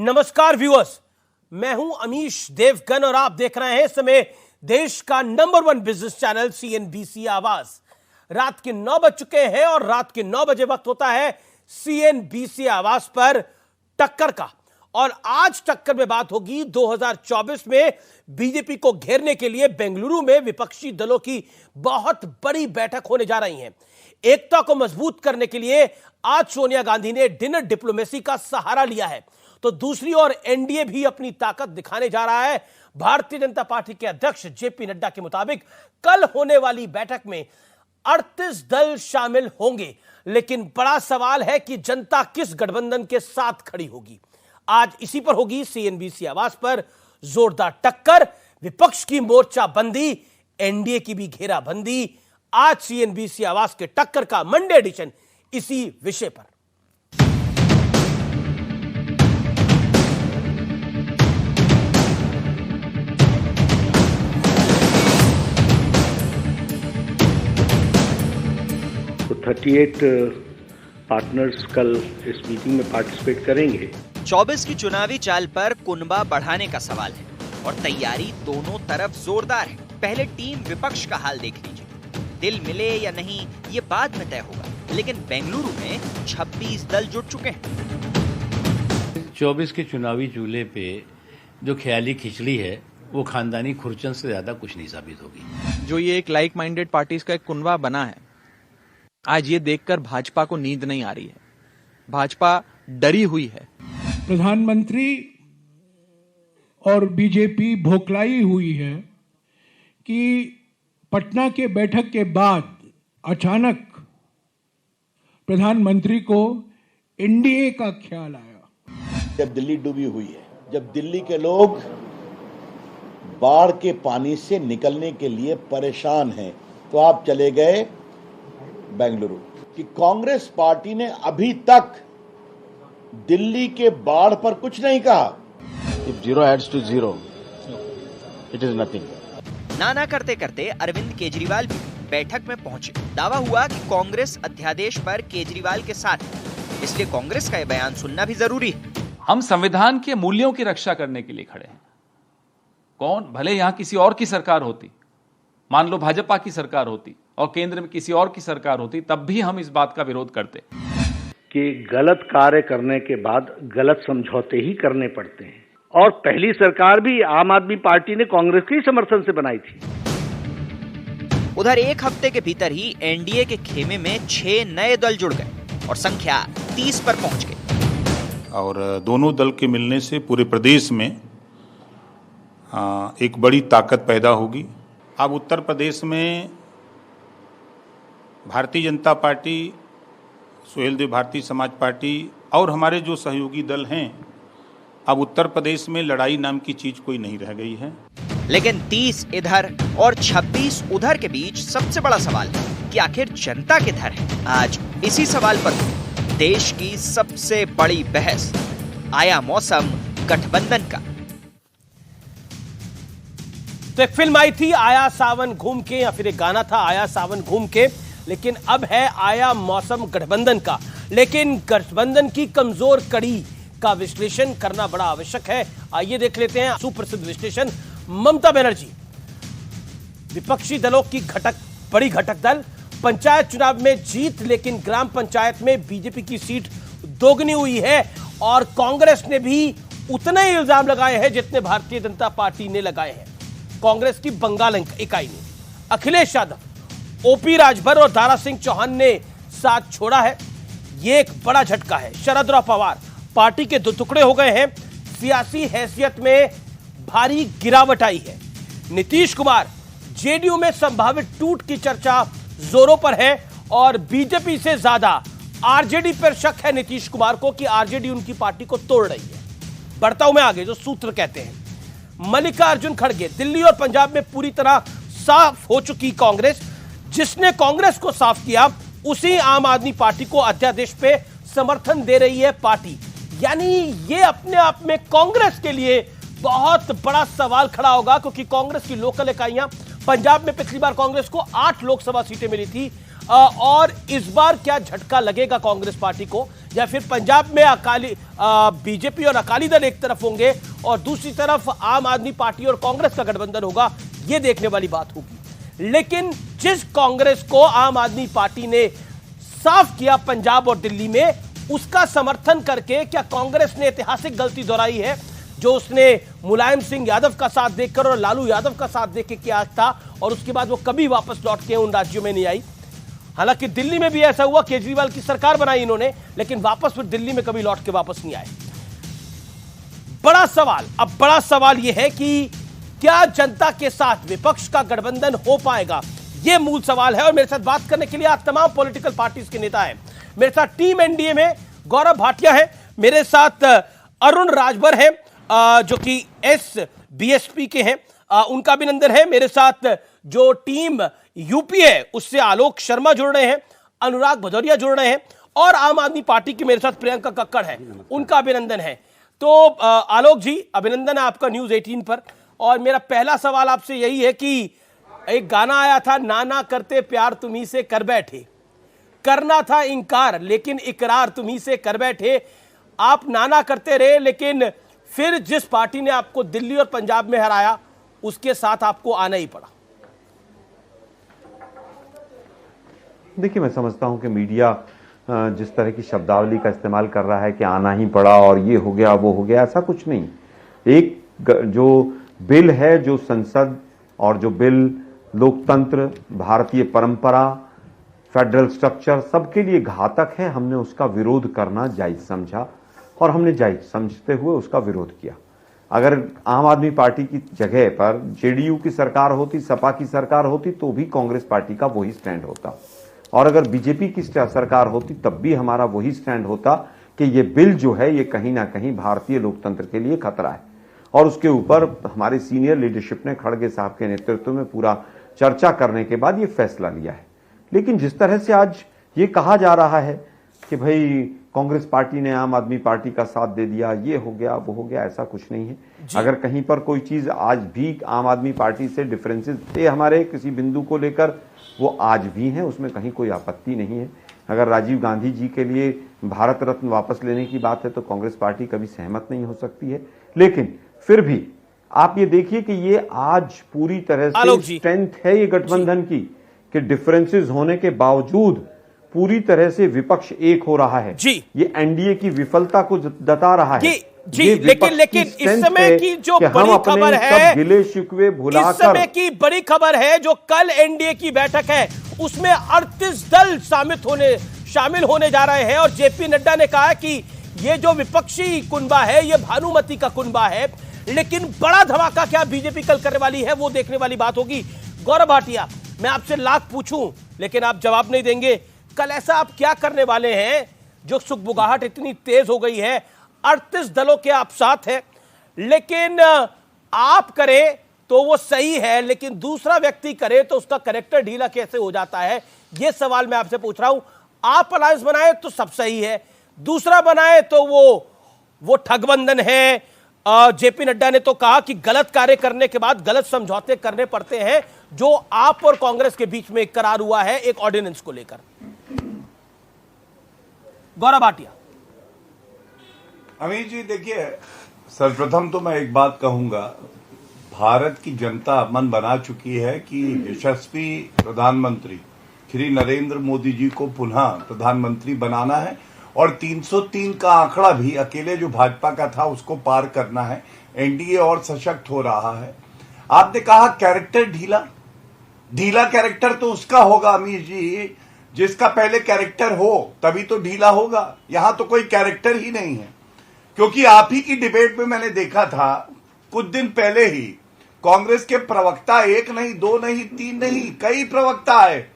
नमस्कार व्यूअर्स, मैं हूं अमीश देवगन और आप देख रहे हैं इस समय देश का नंबर 1 बिजनेस चैनल सीएनबीसी आवाज। रात के 9 बज चुके हैं और रात के 9 बजे वक्त होता है सीएनबीसी आवाज पर टक्कर का। और आज टक्कर में बात होगी 2024 में बीजेपी को घेरने के लिए बेंगलुरु में विपक्षी दलों की बहुत बड़ी बैठक होने जा रही है। एकता को मजबूत करने के लिए आज सोनिया गांधी ने डिनर डिप्लोमेसी का सहारा लिया है, तो दूसरी ओर एनडीए भी अपनी ताकत दिखाने जा रहा है। भारतीय जनता पार्टी के अध्यक्ष जेपी नड्डा के मुताबिक कल होने वाली बैठक में 38 दल शामिल होंगे, लेकिन बड़ा सवाल है कि जनता किस गठबंधन के साथ खड़ी होगी। आज इसी पर होगी सीएनबीसी आवाज पर जोरदार टक्कर, विपक्ष की मोर्चाबंदी, एनडीए की भी घेराबंदी। आज सीएनबीसी आवाज के टक्कर का मंडे एडिशन इसी विषय पर। तो 38 पार्टनर्स कल इस मीटिंग में पार्टिसिपेट करेंगे। 24 की चुनावी चाल पर कुनबा बढ़ाने का सवाल है और तैयारी दोनों तरफ जोरदार है। पहले टीम विपक्ष का हाल देख लीजिए। दिल मिले या नहीं ये बाद में तय होगा, लेकिन बेंगलुरु में 26 दल जुट चुके हैं। 24 के चुनावी चूल्हे पे जो ख्याली खिचड़ी है वो खानदानी खुरचन से ज्यादा कुछ नहीं साबित होगी। जो ये एक लाइक माइंडेड पार्टीज का एक कुनबा बना है, आज ये देखकर भाजपा को नींद नहीं आ रही है। भाजपा डरी हुई है। प्रधानमंत्री और बीजेपी भोखलाई हुई है कि पटना के बैठक के बाद अचानक प्रधानमंत्री को एनडीए का ख्याल आया। जब दिल्ली डूबी हुई है, जब दिल्ली के लोग बाढ़ के पानी से निकलने के लिए परेशान हैं, तो आप चले गए बेंगलुरु। कि कांग्रेस पार्टी ने अभी तक दिल्ली के बाढ़ पर कुछ नहीं कहा। If zero adds to zero, it is nothing. ना करते करते अरविंद केजरीवाल भी बैठक में पहुंचे। दावा हुआ कि कांग्रेस अध्यादेश पर केजरीवाल के साथ है, इसलिए कांग्रेस का यह बयान सुनना भी जरूरी है। हम संविधान के मूल्यों की रक्षा करने के लिए खड़े हैं। कौन भले यहां किसी और की सरकार होती, मान लो भाजपा की सरकार होती और केंद्र में किसी और की सरकार होती, तब भी हम इस बात का विरोध करते कि गलत कार्य करने के बाद गलत समझौते ही करने पड़ते हैं। और पहली सरकार भी आम आदमी पार्टी ने कांग्रेस के समर्थन से बनाई थी। उधर एक हफ्ते के भीतर ही एनडीए के खेमे में 6 नए दल जुड़ गए और संख्या 30 पर पहुंच गई। और दोनों दल के मिलने से पूरे प्रदेश में एक बड़ी ताकत पैदा होगी। अब उत्तर प्रदेश में भारतीय जनता पार्टी, सुहेलदेव भारतीय समाज पार्टी और हमारे जो सहयोगी दल हैं, अब उत्तर प्रदेश में लड़ाई नाम की चीज कोई नहीं रह गई है। लेकिन 30 इधर और 26 उधर के बीच सबसे बड़ा सवाल है कि आखिर जनता किधर है। आज इसी सवाल पर देश की सबसे बड़ी बहस। आया मौसम गठबंधन का। तो एक फिल्म आई थी आया सावन घूम के, या फिर एक गाना था आया सावन घूम के, लेकिन अब है आया मौसम गठबंधन का। लेकिन गठबंधन की कमजोर कड़ी का विश्लेषण करना बड़ा आवश्यक है। आइए देख लेते हैं सुप्रसिद्ध विश्लेषण। ममता बनर्जी, विपक्षी दलों की बड़ी घटक दल, पंचायत चुनाव में जीत, लेकिन ग्राम पंचायत में बीजेपी की सीट दोगुनी हुई है और कांग्रेस ने भी उतने ही इल्जाम लगाए हैं जितने भारतीय जनता पार्टी ने लगाए हैं। कांग्रेस की बंगाल इकाई ने अखिलेश यादव, ओपी राजभर और दारा सिंह चौहान ने साथ छोड़ा है। यह एक बड़ा झटका है। शरद पवार पार्टी के 2 टुकड़े हो गए हैं। सियासी हैसियत में भारी गिरावट आई है। नीतीश कुमार, जेडीयू में संभावित टूट की चर्चा जोरों पर है और बीजेपी से ज्यादा आरजेडी पर शक है नीतीश कुमार को कि आरजेडी उनकी पार्टी को तोड़ रही है। बढ़ता हूं मैं आगे, जो सूत्र कहते हैं। मल्लिकार्जुन खड़गे, दिल्ली और पंजाब में पूरी तरह साफ हो चुकी कांग्रेस। जिसने कांग्रेस को साफ किया उसी आम आदमी पार्टी को अध्यादेश पे समर्थन दे रही है पार्टी। यानी ये अपने आप में कांग्रेस के लिए बहुत बड़ा सवाल खड़ा होगा, क्योंकि कांग्रेस की लोकल इकाइयां, पंजाब में पिछली बार कांग्रेस को 8 लोकसभा सीटें मिली थी, और इस बार क्या झटका लगेगा कांग्रेस पार्टी को, या फिर पंजाब में बीजेपी और अकाली दल एक तरफ होंगे और दूसरी तरफ आम आदमी पार्टी और कांग्रेस का गठबंधन होगा, यह देखने वाली बात होगी। लेकिन जिस कांग्रेस को आम आदमी पार्टी ने साफ किया पंजाब और दिल्ली में, उसका समर्थन करके क्या कांग्रेस ने ऐतिहासिक गलती दोहराई है जो उसने मुलायम सिंह यादव का साथ देखकर और लालू यादव का साथ देख के किया था, और उसके बाद वो कभी वापस लौट के उन राज्यों में नहीं आई। हालांकि दिल्ली में भी ऐसा हुआ, केजरीवाल की सरकार बनाई इन्होंने, लेकिन वापस फिर दिल्ली में कभी लौट के वापस नहीं आए। बड़ा सवाल यह है कि क्या जनता के साथ विपक्ष का गठबंधन हो पाएगा, यह मूल सवाल है। और मेरे साथ बात करने के लिए आज तमाम पॉलिटिकल पार्टीज के नेता हैं। मेरे साथ टीम एनडीए में गौरव भाटिया है, मेरे साथ अरुण राजभर है जो कि बीएसपी के हैं, उनका अभिनंदन है। मेरे साथ जो टीम यूपी है उससे आलोक शर्मा जुड़ रहे हैं, अनुराग भदौरिया जुड़ रहे हैं, और आम आदमी पार्टी के मेरे साथ प्रियंका कक्कड़ है, उनका अभिनंदन है। तो आलोक जी, अभिनंदन है आपका न्यूज 18 पर। और मेरा पहला सवाल आपसे यही है कि एक गाना आया था, नाना करते प्यार तुम्ही से कर बैठे, करना था इंकार लेकिन इकरार तुम्ही से कर बैठे। आप नाना करते रहे, लेकिन फिर जिस पार्टी ने आपको दिल्ली और पंजाब में हराया उसके साथ आपको आना ही पड़ा। देखिए, मैं समझता हूं कि मीडिया जिस तरह की शब्दावली का इस्तेमाल कर रहा है कि आना ही पड़ा और ये हो गया वो हो गया, ऐसा कुछ नहीं। एक जो बिल है, जो संसद और जो बिल लोकतंत्र, भारतीय परंपरा, फेडरल स्ट्रक्चर सबके लिए घातक है, हमने उसका विरोध करना जायज समझा और हमने जायज समझते हुए उसका विरोध किया। अगर आम आदमी पार्टी की जगह पर जेडीयू की सरकार होती, सपा की सरकार होती, तो भी कांग्रेस पार्टी का वही स्टैंड होता, और अगर बीजेपी की सरकार होती तब भी हमारा वही स्टैंड होता कि ये बिल जो है ये कहीं ना कहीं भारतीय लोकतंत्र के लिए खतरा है। और उसके ऊपर हमारे सीनियर लीडरशिप ने खड़गे साहब के नेतृत्व में पूरा चर्चा करने के बाद ये फैसला लिया है। लेकिन जिस तरह से आज ये कहा जा रहा है कि भाई कांग्रेस पार्टी ने आम आदमी पार्टी का साथ दे दिया, ये हो गया वो हो गया, ऐसा कुछ नहीं है। अगर कहीं पर कोई चीज आज भी आम आदमी पार्टी से डिफरेंसेस थे हमारे किसी बिंदु को लेकर, वो आज भी हैं, उसमें कहीं कोई आपत्ति नहीं है। अगर राजीव गांधी जी के लिए भारत रत्न वापस लेने की बात है तो कांग्रेस पार्टी कभी सहमत नहीं हो सकती है। लेकिन फिर भी आप ये देखिए कि ये आज पूरी तरह से स्ट्रेंथ है ये गठबंधन की कि डिफरेंसेस होने के बावजूद पूरी तरह से विपक्ष एक हो रहा है। जी, ये एनडीए की विफलता को जता रहा है। जी, लेकिन इस समय की जो बड़ी खबर है, गिले शिकवे भुलाकर, इस समय की बड़ी खबर है जो कल एनडीए की बैठक है उसमें 38 दल शामिल होने जा रहे हैं। और जेपी नड्डा ने कहा कि ये जो विपक्षी कुनबा है ये भानुमति का कुनबा है। लेकिन बड़ा धमाका क्या बीजेपी कल करने वाली है वो देखने वाली बात होगी। गौरव भाटिया, मैं आपसे लाख पूछूं लेकिन आप जवाब नहीं देंगे। कल ऐसा आप क्या करने वाले हैं जो सुगबुगाहट इतनी तेज हो गई है? 38 दलों के आप साथ हैं, लेकिन आप करें तो वो सही है, लेकिन दूसरा व्यक्ति करे तो उसका कैरेक्टर ढीला कैसे हो जाता है? ये सवाल मैं आपसे पूछ रहा हूं। आप अलायंस बनाए तो सब सही है, दूसरा बनाए तो वो ठगबंधन है। जेपी नड्डा ने तो कहा कि गलत कार्य करने के बाद गलत समझौते करने पड़ते हैं, जो आप और कांग्रेस के बीच में एक करार हुआ है एक ऑर्डिनेंस को लेकर। गौरव भाटिया। अमीर जी, देखिए, सर्वप्रथम तो मैं एक बात कहूंगा, भारत की जनता मन बना चुकी है कि यशस्वी प्रधानमंत्री श्री नरेंद्र मोदी जी को पुनः प्रधानमंत्री बनाना है और 303 का आंकड़ा भी अकेले जो भाजपा का था उसको पार करना है। एनडीए और सशक्त हो रहा है। आपने कहा कैरेक्टर ढीला कैरेक्टर तो उसका होगा अमीर जी जिसका पहले कैरेक्टर हो, तभी तो ढीला होगा। यहां तो कोई कैरेक्टर ही नहीं है, क्योंकि आप ही की डिबेट में मैंने देखा था कुछ दिन पहले ही कांग्रेस के प्रवक्ता, एक नहीं, दो नहीं, तीन नहीं, कई प्रवक्ता आए,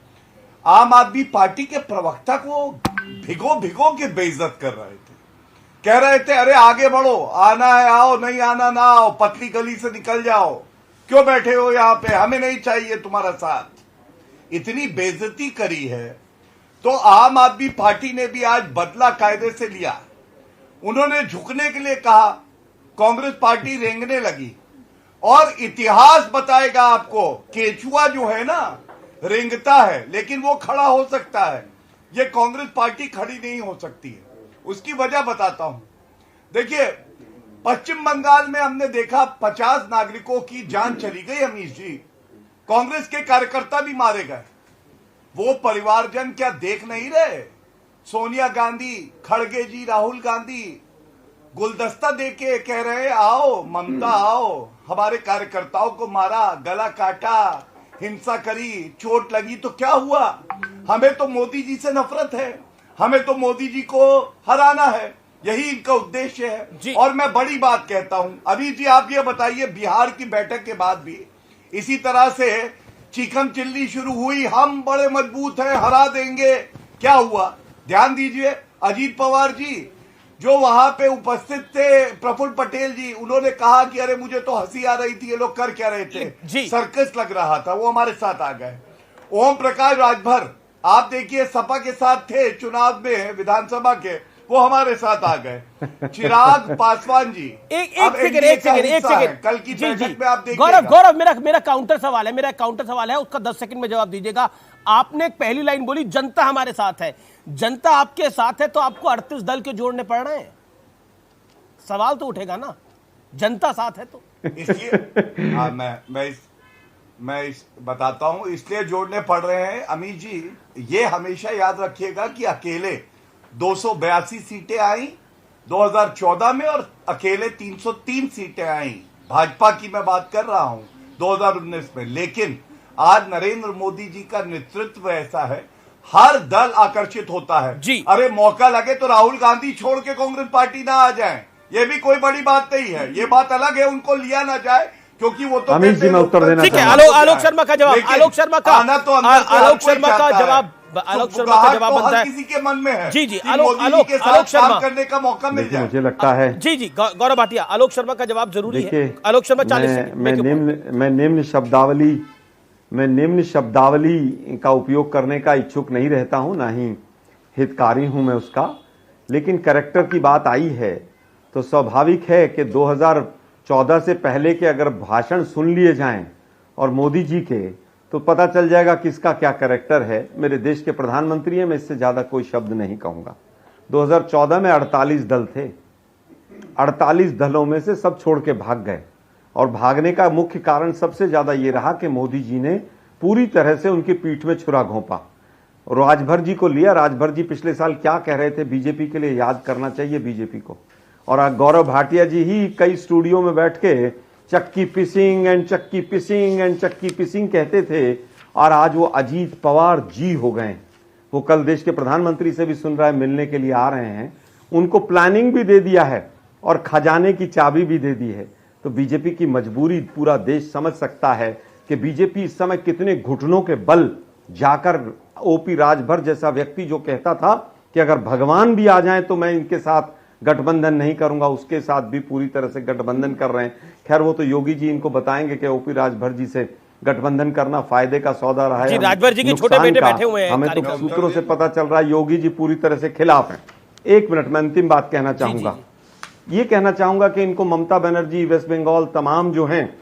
आम आदमी पार्टी के प्रवक्ता को भिगो के बेइज्जत कर रहे थे। कह रहे थे अरे आगे बढ़ो, आना है आओ, नहीं आना ना आओ, पतली गली से निकल जाओ, क्यों बैठे हो यहां पे, हमें नहीं चाहिए तुम्हारा साथ। इतनी बेइज्जती करी है। तो आम आदमी पार्टी ने भी आज बदला कायदे से लिया। उन्होंने झुकने के लिए कहा, कांग्रेस पार्टी रेंगने लगी। और इतिहास बताएगा आपको, केचुआ जो है ना, रेंगता है, लेकिन वो खड़ा हो सकता है। ये कांग्रेस पार्टी खड़ी नहीं हो सकती है। उसकी वजह बताता हूं। देखिए, पश्चिम बंगाल में हमने देखा 50 नागरिकों की जान चली गई। अमीश जी, कांग्रेस के कार्यकर्ता भी मारे गए। वो परिवारजन क्या देख नहीं रहे? सोनिया गांधी, खड़गे जी, राहुल गांधी गुलदस्ता देके कह रहे आओ ममता आओ, हमारे कार्यकर्ताओं को मारा, गला काटा, हिंसा करी, चोट लगी तो क्या हुआ? हमें तो मोदी जी से नफरत है, हमें तो मोदी जी को हराना है, यही इनका उद्देश्य है। और मैं बड़ी बात कहता हूं, अभी जी आप ये बताइए, बिहार की बैठक के बाद भी इसी तरह से चीखम चिल्ली शुरू हुई, हम बड़े मजबूत हैं, हरा देंगे। क्या हुआ? ध्यान दीजिए, अजीत पवार जी जो वहां पे उपस्थित थे, प्रफुल्ल पटेल जी, उन्होंने कहा कि अरे मुझे तो हंसी आ रही थी, ये लोग कर क्या रहे थे, सर्कस लग रहा था, वो हमारे साथ आ गए। ओम प्रकाश राजभर, आप देखिए सपा के साथ थे चुनाव में, विधानसभा के, वो हमारे साथ आ गए। चिराग पासवान जी, एक सेकंड कल की बैठक में आप देखिए। गौरव, मेरा काउंटर सवाल है, उसका 10 सेकंड में जवाब दीजिएगा। आपने पहली लाइन बोली जनता हमारे साथ है, जनता आपके साथ है तो आपको 38 दल के जोड़ने पड़ रहे हैं, सवाल तो उठेगा ना, जनता साथ है तो। इसलिए मैं बताता हूं, इसलिए जोड़ने पड़ रहे हैं। अमीश जी, ये हमेशा याद रखिएगा कि अकेले 282 सीटें आई 2014 में और अकेले 303 सीटें आई, भाजपा की मैं बात कर रहा हूं 2019 में। लेकिन आज नरेंद्र मोदी जी का नेतृत्व ऐसा है, हर दल आकर्षित होता है जी। अरे मौका लगे तो राहुल गांधी छोड़ के कांग्रेस पार्टी ना आ जाए, ये भी कोई बड़ी बात नहीं है। ये बात अलग है, उनको लिया ना जाए, क्योंकि वो तो अमित जी मैं उत्तर देना ठीक है। आलोक शर्मा का जवाब, आलोक शर्मा का जवाब बनता है, किसी के मन में है जी। आलोक शर्मा करने का मौका मिल जाए, मुझे लगता है जी। गौरव भाटिया, आलोक शर्मा का जवाब जरूरी है। आलोक शर्मा 40 सेकंड। मैं निम्न शब्दावली का उपयोग करने का इच्छुक नहीं रहता हूं, ना ही हितकारी हूं मैं उसका, लेकिन कैरेक्टर की बात आई है तो स्वाभाविक है कि 2014 से पहले के अगर भाषण सुन लिए जाएं और मोदी जी के, तो पता चल जाएगा किसका क्या कैरेक्टर है। मेरे देश के प्रधानमंत्री हैं, मैं इससे ज्यादा कोई शब्द नहीं कहूंगा। 2014 में 48 दल थे, 48 दलों में से सब छोड़ के भाग गए, और भागने का मुख्य कारण सबसे ज्यादा ये रहा कि मोदी जी ने पूरी तरह से उनकी पीठ में छुरा घोंपा। राजभर जी को लिया, राजभर जी पिछले साल क्या कह रहे थे बीजेपी के लिए, याद करना चाहिए बीजेपी को। और गौरव भाटिया जी ही कई स्टूडियो में बैठ के चक्की पिसिंग एंड चक्की पिसिंग एंड चक्की पिसिंग कहते थे, और आज वो अजीत पवार जी हो गए। वो कल देश के प्रधानमंत्री से भी सुन रहा है, मिलने के लिए आ रहे हैं, उनको प्लानिंग भी दे दिया है और खजाने की चाबी भी दे दी है। तो बीजेपी की मजबूरी पूरा देश समझ सकता है कि बीजेपी इस समय कितने घुटनों के बल जाकर ओपी राजभर जैसा व्यक्ति जो कहता था कि अगर भगवान भी आ जाए तो मैं इनके साथ गठबंधन नहीं करूंगा, उसके साथ भी पूरी तरह से गठबंधन कर रहे हैं। खैर वो तो योगी जी इनको बताएंगे कि ओपी राजभर जी से गठबंधन करना फायदे का सौदा रहा है, राजभर जी के छोटे बेटे बैठे हुए हैं। हमें तो सूत्रों से पता चल रहा है योगी जी पूरी तरह से खिलाफ हैं। एक मिनट, मैं अंतिम बात कहना चाहूंगा। ये कहना चाहूंगा कि इनको ममता बनर्जी, वेस्ट बंगाल तमाम जो हैं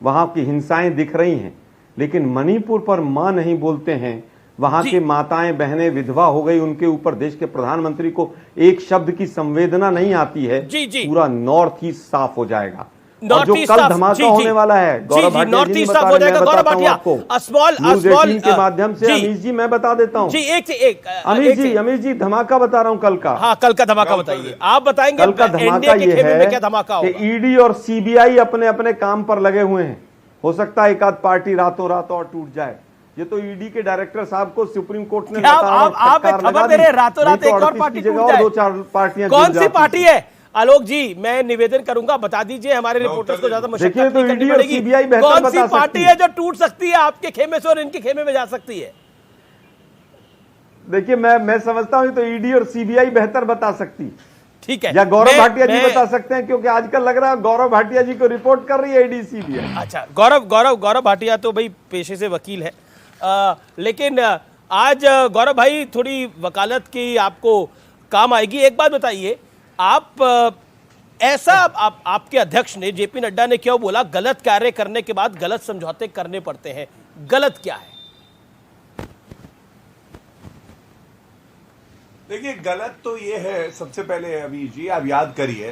वहां की हिंसाएं दिख रही हैं, लेकिन मणिपुर पर मां नहीं बोलते हैं। वहां के माताएं बहनें विधवा हो गई, उनके ऊपर देश के प्रधानमंत्री को एक शब्द की संवेदना नहीं आती है। पूरा नॉर्थ ईस्ट साफ हो जाएगा। और जो कल धमाका होने वाला है, गौरव भाटिया जी बता रहे हैं, मैं बताता हूं आपको न्यूज़18 के माध्यम से। अमीश जी मैं बता देता हूं, अमीश जी धमाका बता रहा हूं कल का। हाँ, कल का धमाका बताइए, आप बताएंगे। कल का धमाका ये है कि ईडी और सीबीआई अपने अपने काम पर लगे हुए हैं। हो सकता है एक आध पार्टी रातों रात और टूट जाए। ये तो ईडी के डायरेक्टर साहब को सुप्रीम कोर्ट ने आप खबर दे रहे रातों रात एक और पार्टी टूट जाए। 2-4 पार्टियां, कौन सी पार्टी है? आलोक जी मैं निवेदन करूंगा, बता दीजिए, हमारे रिपोर्टर्स को ज्यादा मशक्कत नहीं करनी पड़ेगी। कौन सी पार्टी है जो टूट सकती है आपके खेमे से और इनके खेमे में जा सकती है? देखिए मैं समझता हूं तो ईडी और सीबीआई बेहतर बता सकती, ठीक है, या गौरव भाटिया जी बता सकते हैं, क्योंकि आजकल लग रहा है गौरव भाटिया जी को रिपोर्ट कर रही है ईडी सीबीआई। अच्छा, गौरव भाटिया तो भाई पेशे से वकील है, लेकिन आज गौरव भाई थोड़ी वकालत की आपको काम आएगी। एक बात बताइए, आप ऐसा आपके अध्यक्ष ने, जेपी नड्डा ने क्यों बोला गलत कार्य करने के बाद गलत समझौते करने पड़ते हैं? गलत क्या है? देखिए, गलत तो ये है, सबसे पहले अभी जी आप याद करिए,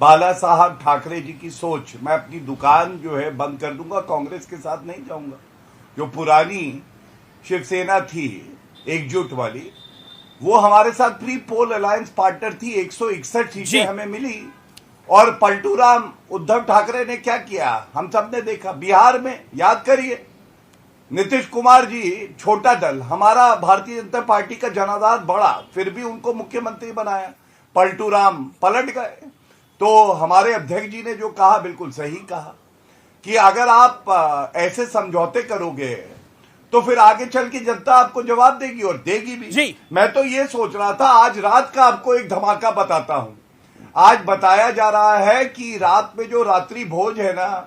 बाला साहब ठाकरे जी की सोच, मैं अपनी दुकान जो है बंद कर दूंगा, कांग्रेस के साथ नहीं जाऊंगा। जो पुरानी शिवसेना थी एकजुट वाली, वो हमारे साथ प्री पोल अलायंस पार्टनर थी, 161 सीटें हमें मिली। और पलटूराम उद्धव ठाकरे ने क्या किया हम सब ने देखा। बिहार में याद करिए, नीतीश कुमार जी छोटा दल, हमारा भारतीय जनता पार्टी का जनाधार बड़ा, फिर भी उनको मुख्यमंत्री बनाया। पलटूराम पलट गए। तो हमारे अध्यक्ष जी ने जो कहा बिल्कुल सही कहा कि अगर आप ऐसे समझौते करोगे तो फिर आगे चल के जनता आपको जवाब देगी, और देगी भी जी। मैं तो ये सोच रहा था, आज रात का आपको एक धमाका बताता हूं। आज बताया जा रहा है कि रात में जो रात्रि भोज है ना,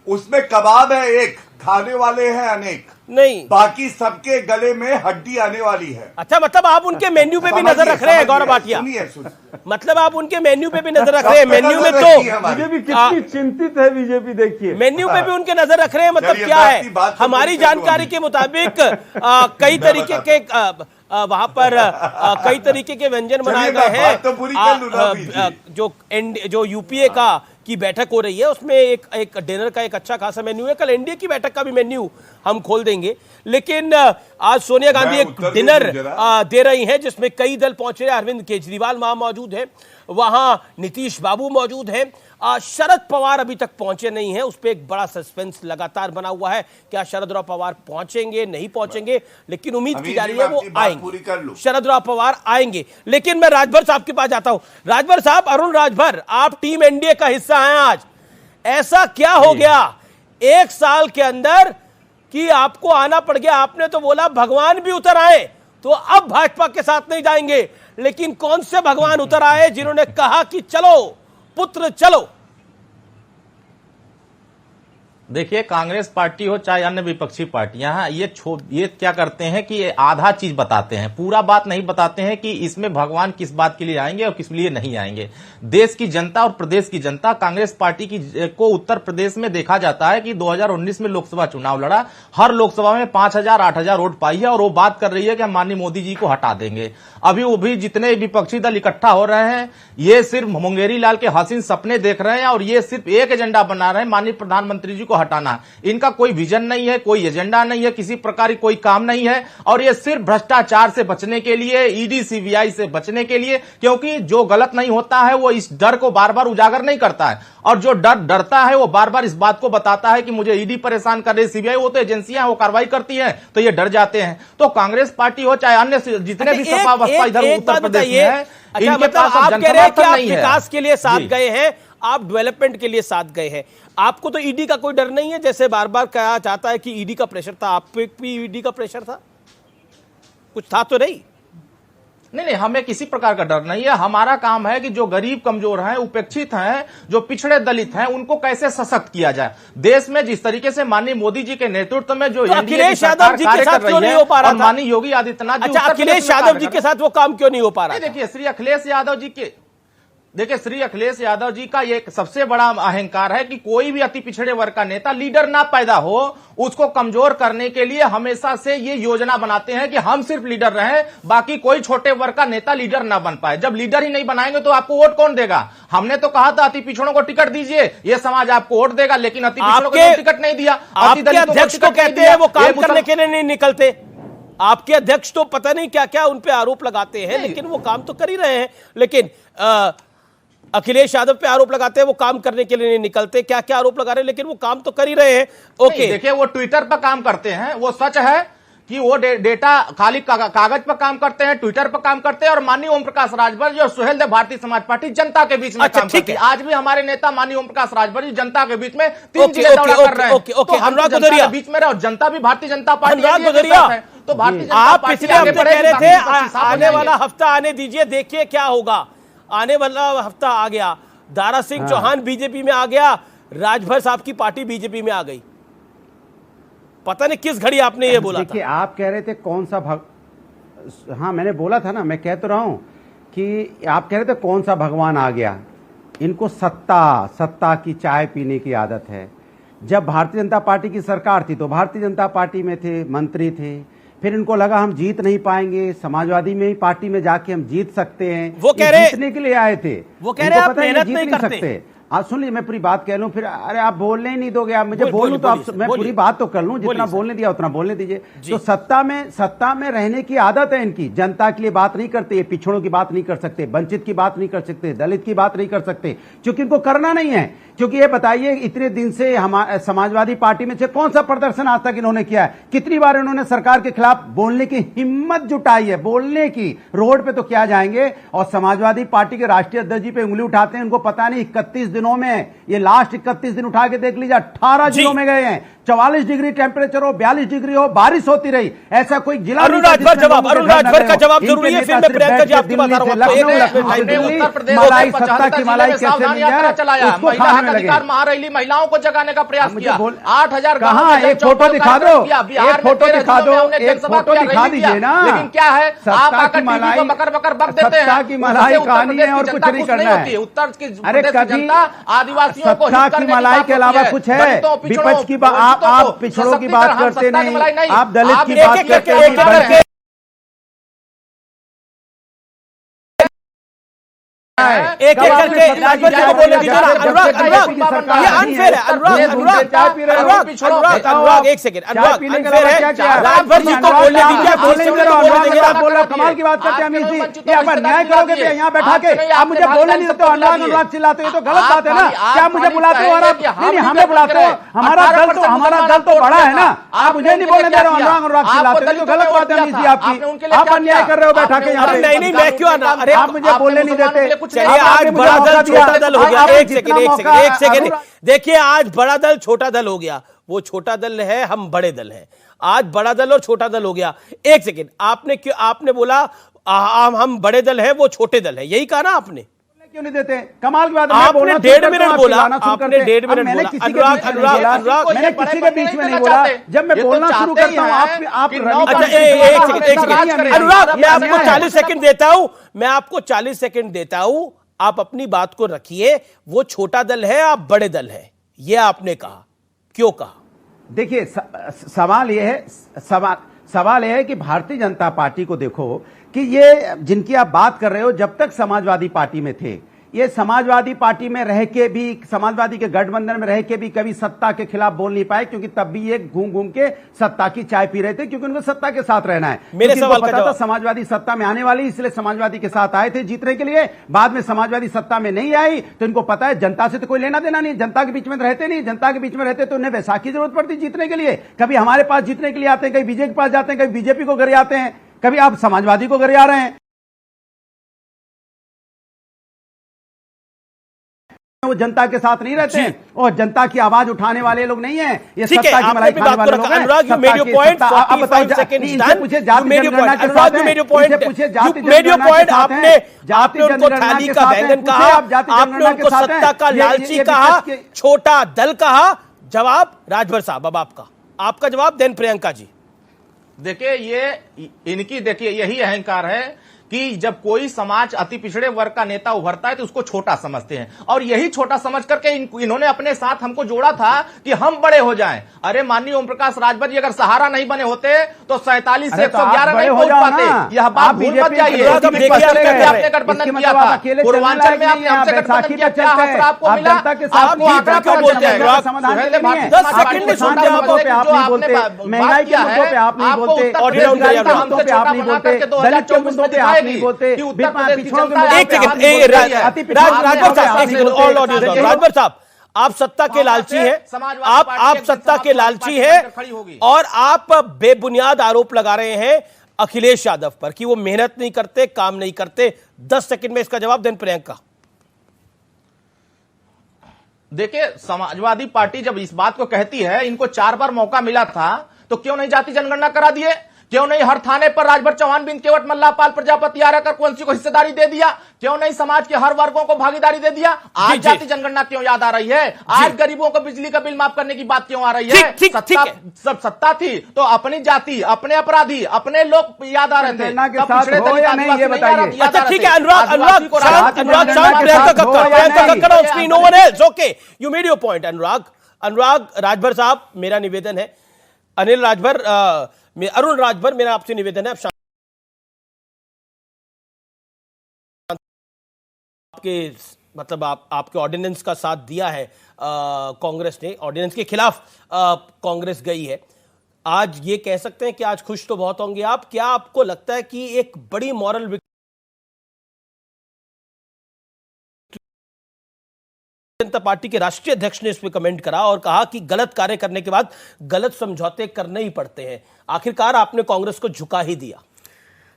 उसमें कबाब है एक, खाने वाले हैं अनेक, नहीं बाकी सबके गले में हड्डी आने वाली है। अच्छा, मतलब आप उनके मेन्यू पे भी नजर रख रहे हैं गौरव भाटिया? मतलब आप उनके मेन्यू पे भी नजर रख रहे हैं? मेन्यू में तो बीजेपी कितनी चिंतित है, बीजेपी देखिए मेन्यू पे भी उनके नजर रख रहे हैं। मतलब क्या है, हमारी जानकारी के मुताबिक कई तरीके के वहां पर कई तरीके के व्यंजन बनाए गए हैं। जो यूपीए की बैठक हो रही है, उसमें एक डिनर का एक अच्छा खासा मेन्यू है। कल एनडीए की बैठक का भी मेन्यू हम खोल देंगे। लेकिन आज सोनिया गांधी एक डिनर दे रही हैं जिसमें कई दल पहुंचे हैं। अरविंद केजरीवाल वहां मौजूद है, वहां नीतीश बाबू मौजूद हैं, शरद पवार अभी तक पहुंचे नहीं है। उस पर एक बड़ा सस्पेंस लगातार बना हुआ है, क्या शरद पवार पहुंचेंगे नहीं पहुंचेंगे, लेकिन उम्मीद की जा रही है वो आएंगे, शरद पवार आएंगे। लेकिन मैं राजभर साहब के पास जाता हूं। राजभर साहब, अरुण राजभर, आप टीम एनडीए का हिस्सा हैं। आज ऐसा क्या हो गया एक साल के अंदर कि आपको आना पड़ गया? आपने तो बोला भगवान भी उतर आए तो अब भाजपा के साथ नहीं जाएंगे, लेकिन कौन से भगवान उतर आए जिन्होंने कहा कि चलो पुत्र चलो? देखिए, कांग्रेस पार्टी हो चाहे अन्य विपक्षी पार्टियां, ये क्या करते हैं कि ये आधा चीज बताते हैं, पूरा बात नहीं बताते हैं कि इसमें भगवान किस बात के लिए आएंगे और किस लिए नहीं आएंगे। देश की जनता और प्रदेश की जनता कांग्रेस पार्टी को उत्तर प्रदेश में देखा जाता है कि 2019 में लोकसभा चुनाव लड़ा, हर लोकसभा में 5,000 8,000 वोट पाई है, और वो बात कर रही है कि हम माननीय मोदी जी को हटा देंगे। अभी वो भी जितने विपक्षी दल इकट्ठा हो रहे हैं, ये सिर्फ मुंगेरी लाल के हसीन सपने देख रहे हैं, और ये सिर्फ एक एजेंडा बना रहे हैं, माननीय प्रधानमंत्री जी को हटाना। इनका कोई विजन नहीं है, कोई एजेंडा नहीं है, किसी प्रकार की कोई काम नहीं है, और ये सिर्फ भ्रष्टाचार से बचने के लिए, ईडी सीबीआई से बचने के लिए, क्योंकि जो गलत नहीं होता है वो इस डर को बार बार उजागर नहीं करता है, और जो डरता है वो बार बार इस बात को बताता है कि मुझे ईडी परेशान कर रही, सीबीआई, वो तो एजेंसियां वो कार्रवाई करती है, तो ये डर जाते हैं। तो कांग्रेस पार्टी हो चाहे अन्य जितने भी सपा बसपा इधर उत्तर प्रदेश में है, इनके पास आप कह रहे हैं कि आप नहीं है। विकास के लिए साथ गए हैं, आप डेवलपमेंट के लिए साथ गए हैं, आपको तो ईडी का कोई डर नहीं है? जैसे बार बार कहा जाता है कि ईडी का प्रेशर था, आप पे भी ईडी का प्रेशर था? कुछ था तो नहीं? नहीं, हमें किसी प्रकार का डर नहीं है। हमारा काम है कि जो गरीब कमजोर हैं, उपेक्षित हैं, जो पिछड़े दलित हैं, उनको कैसे सशक्त किया जाए। देश में जिस तरीके से माननीय मोदी जी के नेतृत्व में जो अखिलेश यादव जी के साथ क्यों नहीं हो पा रहा था? माननीय योगी आदित्यनाथ जी, अखिलेश यादव जी के साथ वो काम क्यों नहीं हो पा रहा? देखिए, श्री अखिलेश यादव जी का ये सबसे बड़ा अहंकार है कि कोई भी अति पिछड़े वर्ग का नेता लीडर ना पैदा हो, उसको कमजोर करने के लिए हमेशा से ये योजना बनाते हैं कि हम सिर्फ लीडर रहें, बाकी कोई छोटे वर्ग का नेता लीडर ना बन पाए। जब लीडर ही नहीं बनाएंगे तो आपको वोट कौन देगा? हमने तो कहा था अति पिछड़ों को टिकट दीजिए, ये समाज आपको वोट देगा, लेकिन अति पिछड़ों को टिकट नहीं दिया। आपके अध्यक्ष को कहते हैं वो काम करने के लिए नहीं निकलते। आपके अध्यक्ष तो पता नहीं क्या क्या उन पे आरोप लगाते हैं, लेकिन वो काम तो कर ही रहे हैं। लेकिन अखिलेश यादव पे आरोप लगाते हैं वो काम करने के लिए नहीं निकलते, क्या क्या आरोप लगा रहे हैं, लेकिन वो काम तो कर ही रहे हैं। ओके, देखिए, वो ट्विटर पर काम करते हैं, वो सच है कि वो डेटा खाली कागज पर काम करते हैं, ट्विटर पर काम करते हैं, और माननीय ओम प्रकाश राजभर जी और सुहेल देव भारतीय समाज पार्टी जनता के बीच में काम करती है। आज भी हमारे नेता माननीय ओम प्रकाश राजभर जी जनता के बीच में 3 जिले दौरा कर रहे हैं। तो अनुराग गुदरिया बीच में रहे, और जनता भी भारतीय जनता पार्टी तो भारतीय जनता पार्टी आगे कह रहे थे आने वाला हफ्ता आने दीजिए, देखिए क्या होगा। आने वाला हफ्ता आ गया, दारा सिंह चौहान बीजेपी में आ गया, राजभर साहब की पार्टी बीजेपी में आ गई। पता नहीं किस घड़ी आपने ये बोला था। देखिए, आप कह रहे थे कौन सा हाँ, मैंने बोला था ना, मैं कह तो रहा हूं कि आप कह रहे थे कौन सा भगवान आ गया। इनको सत्ता की चाय पीने की आदत है। जब भारतीय जनता पार्टी की सरकार थी तो भारतीय जनता पार्टी में थे, मंत्री थे, फिर इनको लगा हम जीत नहीं पाएंगे, समाजवादी में ही पार्टी में जाके हम जीत सकते हैं। वो कह रहे जीतने के लिए आए थे, वो कह रहे आप मेहनत जीत नहीं करते। आप सुन लीजिए, मैं पूरी बात कह लूं, फिर अरे आप बोलने ही नहीं दोगे, आप मुझे बोलूं तो आप, मैं पूरी बात तो कर लूं, जितना बोलने दिया उतना बोलने दीजिए। तो सत्ता में रहने की आदत है इनकी, जनता के लिए बात नहीं करते, ये पिछड़ों की बात नहीं कर सकते, वंचित की बात नहीं कर सकते, दलित की बात नहीं कर सकते, क्योंकि इनको करना नहीं है। क्योंकि ये बताइए, इतने दिन से हमारे समाजवादी पार्टी में से कौन सा प्रदर्शन आज तक इन्होंने किया है? कितनी बार इन्होंने सरकार के खिलाफ बोलने की हिम्मत जुटाई है, बोलने की? रोड पे तो क्या जाएंगे, और समाजवादी पार्टी के राष्ट्रीय अध्यक्ष जी पे उंगली उठाते हैं। उनको पता नहीं 31 दिनों में, ये लास्ट 31 दिन उठा के देख लीजिए, 18 जिलों में गए हैं, 44 डिग्री टेम्परेचर हो, 42 डिग्री हो, बारिश होती रही, ऐसा कोई जिला अरुण राजभर का जवाब जरूरी है, फिर मैं प्रियंका जी आपकी बात सत्ता की मलाई कैसे मिल जाए, उसको खाने में लगे। महारैली महिलाओं को जगाने का प्रयास किया, 8000 कहाँ, एक फोटो दिखा दो, एक फोटो दिखा दो, एक फोटो दिखा दीजिए ना। लेकिन क्या है, आप आकर टीवी को बकर बकर बक देते हैं, सत्ता की मलाई कहानी है और कुछ नहीं करना है। उत्तर की जनता आदिवासियों को सत्ता की मलाई के अलावा कुछ है? विपक्ष की बात, आप पिछड़ों की बात करते नहीं, आप दलित की बात करते नहीं। एक करके राजभर जी को बोलने दीजिए ना। अनुराग, ये अनफेयर है। अनुराग एक सेकंड, अनुराग अनफेयर है, राजभर जी को बोलने दीजिए। कमाल की बात करते हैं अमित जी, आप अन्याय करोगे तो यहाँ बैठा के आप मुझे बोलने नहीं देते, अनुराग चिल्लाते हो तो गलत बात है ना। क्या मुझे बुलाते हो और आप नहीं, हमें बुलाते हो? हमारा दल तो बड़ा है ना, आप मुझे नहीं बोलने दे रहे हो, अनुराग चिल्लाते हो तो गलत बात है अमित जी आपकी। आप अन्याय कर रहे हो बैठा के यहाँ। नहीं, मैं क्यों आना? अरे आप मुझे बोलने नहीं देते। चलिए, आज बड़ा दल छोटा दल हो गया। एक सेकंड देखिए, आज बड़ा दल छोटा दल हो गया। वो छोटा दल है, हम बड़े दल हैं। आज बड़ा दल और छोटा दल हो गया। एक सेकंड, आपने बोला हम बड़े दल हैं, वो छोटे दल है, यही कहा ना आपने? क्यों नहीं देते? कमाल की बात। आपने 1.5 मिनट बोला, आपने 1.5 मिनट बोला। अनुराग, मैंने किसी के बीच में नहीं बोला। जब मैं बोलना शुरू करता हूँ आप एक सेकंड अनुराग, मैं आपको 40 सेकंड देता हूं, मैं आपको 40 सेकंड देता हूं, आप अपनी बात को रखिए। वो छोटा दल है, आप बड़े दल है, ये आपने कहा, क्यों कहा? देखिए, सवाल यह है कि भारतीय जनता पार्टी को देखो कि ये जिनकी आप बात कर रहे हो, जब तक समाजवादी पार्टी में थे, ये समाजवादी पार्टी में रह के भी, समाजवादी के गठबंधन में रह के भी कभी सत्ता के खिलाफ बोल नहीं पाए, क्योंकि तब भी ये घूम घूम के सत्ता की चाय पी रहे थे, क्योंकि उनको सत्ता के साथ रहना है। मेरे सवाल पता था समाजवादी सत्ता में आने वाली, इसलिए समाजवादी के साथ आए थे जीतने के लिए। बाद में समाजवादी सत्ता में नहीं आई तो इनको पता है जनता से तो कोई लेना देना नहीं, जनता के बीच में रहते नहीं। जनता के बीच में रहते तो उन्हें वैसाखी की जरूरत पड़ती जीतने के लिए। कभी हमारे पास जीतने के लिए आते हैं, कभी बीजेपी के पास जाते हैं, कभी बीजेपी को घर आते हैं, कभी आप समाजवादी को घर आ रहे हैं। वो जनता के साथ नहीं रहते हैं और जनता की आवाज उठाने वाले लोग नहीं हैं। ये सत्ता की मलाई खाने वाले लोग हैं। अनुराग, you made your point. 45 seconds done. You made your point. Anurag, you made your point. You made your point. आपने उनको थाली का बैंगन कहा, आपने उनको सत्ता का लालची कहा, छोटा दल कहा। जवाब राजभर साहब, अब आपका जवाब, देन प्रियंका जी। देखिए, ये इनकी देखिए यही अहंकार है कि जब कोई समाज अति पिछड़े वर्ग का नेता उभरता है तो उसको छोटा समझते हैं, और यही छोटा समझ करके इन्होंने अपने साथ हमको जोड़ा था कि हम बड़े हो जाएं। अरे माननीय ओम प्रकाश राजभर जी अगर सहारा नहीं बने होते तो 47 से 111 नहीं पहुंच पाते। यह बात भूल मत जाइए। आपने गठबंधन किया था, पूर्वांचल में आपने हमसे गठबंधन किया, क्या असर आपको मिला? आपको आंकड़ा क्यों बोलते हैं? 10 सेकंड में सुनते हैं आपको, महंगाई के मुद्दों पे आप नहीं बोलते, दलित के मुद्दों पे आप नहीं बोलते, राजभर साहब, आप सत्ता के लालची हैं, आप सत्ता के लालची हैं, और आप बेबुनियाद आरोप लगा रहे हैं अखिलेश यादव पर कि वो मेहनत नहीं करते, काम नहीं करते। 10 सेकंड में इसका जवाब दें प्रियंका। देखिए, समाजवादी पार्टी जब इस बात को कहती है, इनको 4 बार मौका मिला था, तो क्यों नहीं जाति जनगणना करा दिए? क्यों नहीं हर थाने पर राजभर चौहान बिन केवट मल्लापाल प्रजापति आर्यकर कुंसी को हिस्सेदारी दे दिया? क्यों नहीं समाज के हर वर्गों को भागीदारी दे दिया? आज जाति जनगणना क्यों याद आ रही है? आज गरीबों को बिजली का बिल माफ करने की बात क्यों आ रही है? सब सत्ता थी तो अपनी जाति, अपने अपराधी, अपने लोग याद आ रहे थे। पिछड़े दलित आदिवासी नहीं याद आ रहे। अच्छा ठीक है, अनुराग यू मेड योर पॉइंट। अनुराग राजभर साहब, मेरा निवेदन है, अनिल राजभर, अरुण राजभर, मेरा आपसे निवेदन है, आप आपके मतलब आपके ऑर्डिनेंस का साथ दिया है कांग्रेस ने, ऑर्डिनेंस के खिलाफ कांग्रेस गई है। आज ये कह सकते हैं कि आज खुश तो बहुत होंगे आप। क्या आपको लगता है कि एक बड़ी मॉरल जनता पार्टी के राष्ट्रीय अध्यक्ष ने इस पे कमेंट करा और कहा कि गलत कार्य करने के बाद गलत समझौते करने ही पड़ते हैं, आखिरकार आपने कांग्रेस को झुका ही दिया।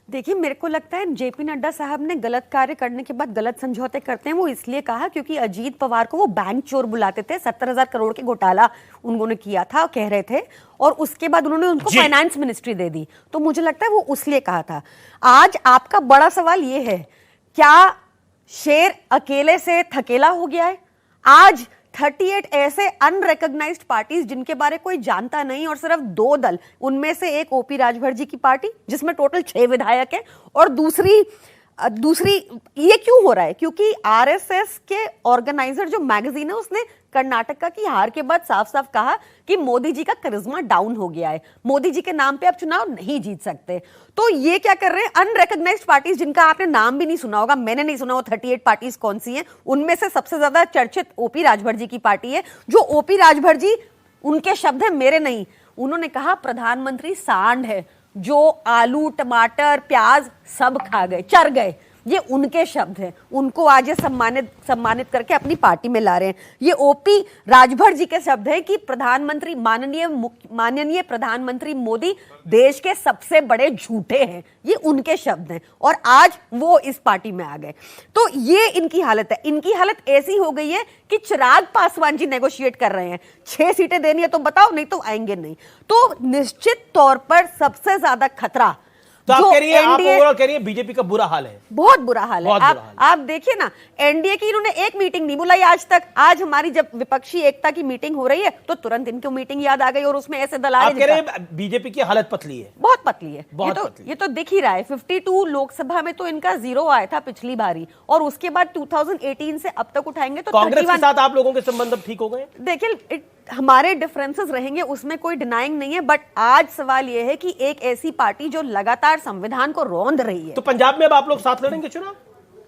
देखिए, मेरे को लगता है जेपी नड्डा साहब ने गलत कार्य करने के बाद गलत समझौते करते हैं वो इसलिए कहा क्योंकि अजीत पवार को वो बैंक चोर बुलाते थे, 70,000 करोड़ के घोटाला उन्होंने किया था कह रहे थे, और उसके बाद उन्होंने उनको फाइनेंस मिनिस्ट्री दे दी, तो मुझे लगता है वो उसलिए कहा था। आज आपका बड़ा सवाल ये है, क्या शेर अकेले से थकेला हो गया है? आज 38 ऐसे अनरिकॉग्नाइज्ड पार्टीज जिनके बारे कोई जानता नहीं और सिर्फ 2 दल, उनमें से एक ओपी राजभर जी की पार्टी जिसमें टोटल 6 विधायक हैं, और दूसरी ये क्यों हो रहा है? क्योंकि आरएसएस के ऑर्गेनाइजर जो मैगजीन है उसने कर्नाटका की हार के बाद साफ साफ कहा कि मोदी जी का करिश्मा डाउन हो गया है, मोदी जी के नाम पे आप चुनाव नहीं जीत सकते। तो ये क्या कर रहे हैं, अनरिकॉग्नाइज्ड पार्टीज जिनका आपने नाम भी नहीं सुना होगा, मैंने नहीं सुना वो 38 पार्टीज कौन सी हैं, उनमें से सबसे ज्यादा चर्चित ओपी राजभर जी की पार्टी है। जो ओपी राजभर जी, उनके शब्द हैं मेरे नहीं, उन्होंने कहा प्रधानमंत्री सांड है जो आलू टमाटर प्याज सब खा गए, चर गए, ये उनके शब्द हैं। उनको आज ये सम्मानित करके अपनी पार्टी में ला रहे हैं। ये ओपी राजभर जी के शब्द हैं कि प्रधानमंत्री माननीय प्रधानमंत्री मोदी देश के सबसे बड़े झूठे हैं, ये उनके शब्द हैं, और आज वो इस पार्टी में आ गए। तो ये इनकी हालत है। इनकी हालत ऐसी हो गई है कि चिराग पासवान जी नेगोशिएट कर रहे हैं, 6 सीटें देनी है तो बताओ, नहीं तो आएंगे नहीं। तो निश्चित तौर पर सबसे ज्यादा खतरा, तो आप कह रही हैं, आप ओवरऑल कह रही हैं बीजेपी का बुरा हाल है, बहुत बुरा हाल है। आप देखिए ना, एनडीए की इन्होंने एक मीटिंग नहीं बुलाई आज तक। आज हमारी जब विपक्षी एकता की मीटिंग हो रही है तो तुरंत इनको मीटिंग याद आ गई और उसमें ऐसे दलाल। आप कह रहे हैं बीजेपी की हालत पतली है, बहुत पतली है, ये तो दिख ही रहा है। 52 लोकसभा में तो इनका 0 आया था पिछली बारी, और उसके बाद 2018 से अब तक उठाएंगे तो कांग्रेस के साथ आप लोगों के संबंध ठीक हो गए। देखिए, हमारे डिफरेंसेस रहेंगे, उसमें कोई डिनाइंग नहीं है, बट आज सवाल यह है कि एक ऐसी पार्टी जो लगातार संविधान को रौंद रही है। तो पंजाब में अब आप लोग साथ लड़ेंगे चुनाव?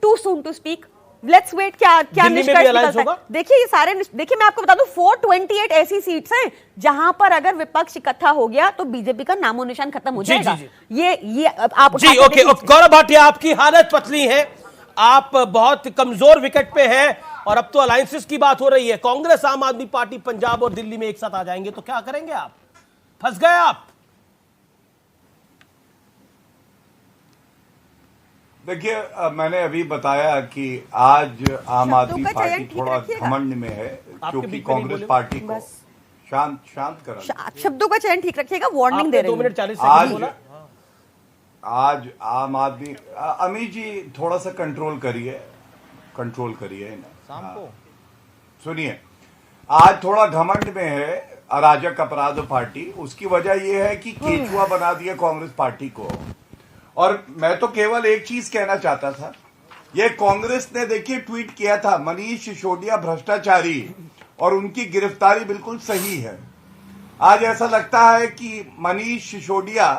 Too soon to speak, let's wait. क्या निष्कर्ष निकलता है? देखिए, ये सारे, देखिए मैं आपको बता दूं, 428 ऐसी सीट्स हैं जहां पर अगर विपक्ष इकट्ठा हो गया तो बीजेपी का नामो निशान खत्म हो जाएगा। ये आप जी, ओके। गौरव भाटिया, आपकी हालत पतली है, आप बहुत कमजोर विकेट पे हैं, और अब तो अलायंसेस की बात हो रही है। कांग्रेस, आम आदमी पार्टी पंजाब और दिल्ली में एक साथ आ जाएंगे तो क्या करेंगे आप? फंस गए आप। देखिए, मैंने अभी बताया कि आज आम आदमी पार्टी थोड़ा घमंड में है क्योंकि कांग्रेस पार्टी को शांत करा। शब्दों का चयन ठीक रखिएगा, वार्निंग दे रहे हैं। 2 मिनट 40 सेकंड बोला। आज आम आदमी, अमित जी थोड़ा सा कंट्रोल करिए शाम को। सुनिए, आज थोड़ा घमंड में है अराजक अपराध पार्टी। उसकी वजह यह है कि केचुआ बना दिया कांग्रेस पार्टी को। और मैं तो केवल एक चीज कहना चाहता था, ये कांग्रेस ने देखिए ट्वीट किया था मनीष सिसोदिया भ्रष्टाचारी, और उनकी गिरफ्तारी बिल्कुल सही है। आज ऐसा लगता है कि मनीष सिसोदिया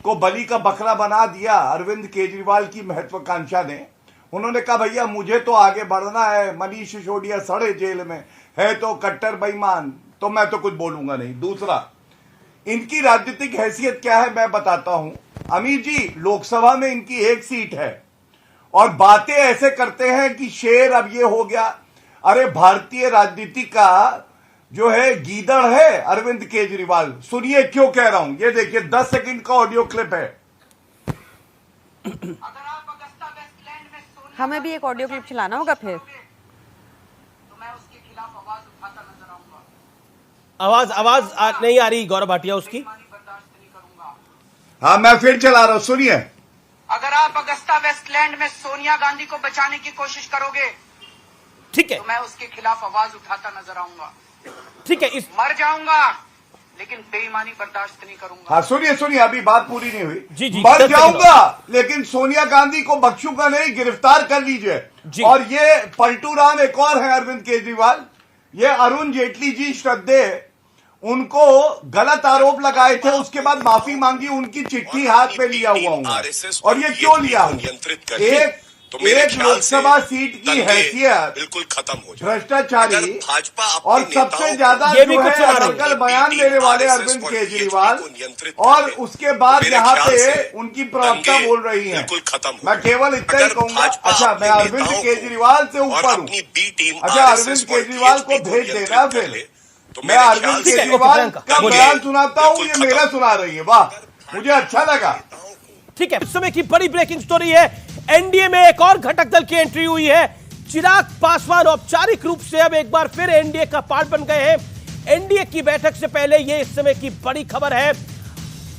को बलि का बकरा बना दिया अरविंद केजरीवाल की महत्वाकांक्षा ने। उन्होंने कहा भैया मुझे तो आगे बढ़ना है, मनीष सिसोदिया सड़े जेल में है तो कट्टर बेईमान, तो मैं तो कुछ बोलूंगा नहीं। दूसरा, इनकी राजनीतिक हैसियत क्या है मैं बताता हूं। अमीर जी, लोकसभा में इनकी 1 सीट है और बातें ऐसे करते हैं कि शेर अब ये हो गया। अरे भारतीय राजनीति का जो है गीदड़ है अरविंद केजरीवाल। सुनिए क्यों कह रहा हूं, ये देखिए 10 सेकंड का ऑडियो क्लिप है। हमें भी एक ऑडियो क्लिप चलाना होगा फिर। आवाज नहीं आ रही गौरव भाटिया उसकी। हाँ, मैं फिर चला रहा हूं, सुनिए। अगर आप अगस्ता वेस्टलैंड में सोनिया गांधी को बचाने की कोशिश करोगे, ठीक है, तो मैं उसके खिलाफ आवाज उठाता नजर आऊंगा। ठीक है, मर जाऊंगा लेकिन बेईमानी बर्दाश्त नहीं करूंगा। हाँ, सुनिए, अभी बात पूरी नहीं हुई। जी, मर जाऊंगा लेकिन सोनिया गांधी को बख्शूंगा नहीं, गिरफ्तार कर लीजिए। और ये पलटू राम एक और है अरविंद केजरीवाल, ये अरुण जेटली जी श्रद्धेय, उनको गलत आरोप लगाए थे, उसके बाद माफी मांगी, उनकी चिट्ठी हाथ में लिया हुआ हूं। और ये क्यों लिया हूं? एक लोकसभा सीट की हैसियत बिल्कुल खत्म हो जाए। भ्रष्टाचारी भाजपा और सबसे ज्यादा जो है अटकल बयान देने वाले अरविंद केजरीवाल, और उसके बाद यहाँ पे उनकी प्रवक्ता बोल रही है। मैं केवल इतना ही कहूंगा, अच्छा मैं अरविंद केजरीवाल से ऊपर हूँ। अच्छा अरविंद केजरीवाल को भेज देना, फिर मैं अरविंद केजरीवाल का बयान सुनाता हूँ, ये मेरा सुना रही है। वाह, मुझे अच्छा लगा। ठीक है, इस समय की बड़ी ब्रेकिंग स्टोरी है, एनडीए में एक और घटक दल की एंट्री हुई है। चिराग पासवान औपचारिक रूप से अब एक बार फिर एनडीए का पार्ट बन गए हैं। एनडीए की बैठक से पहले ये इस समय की बड़ी खबर है,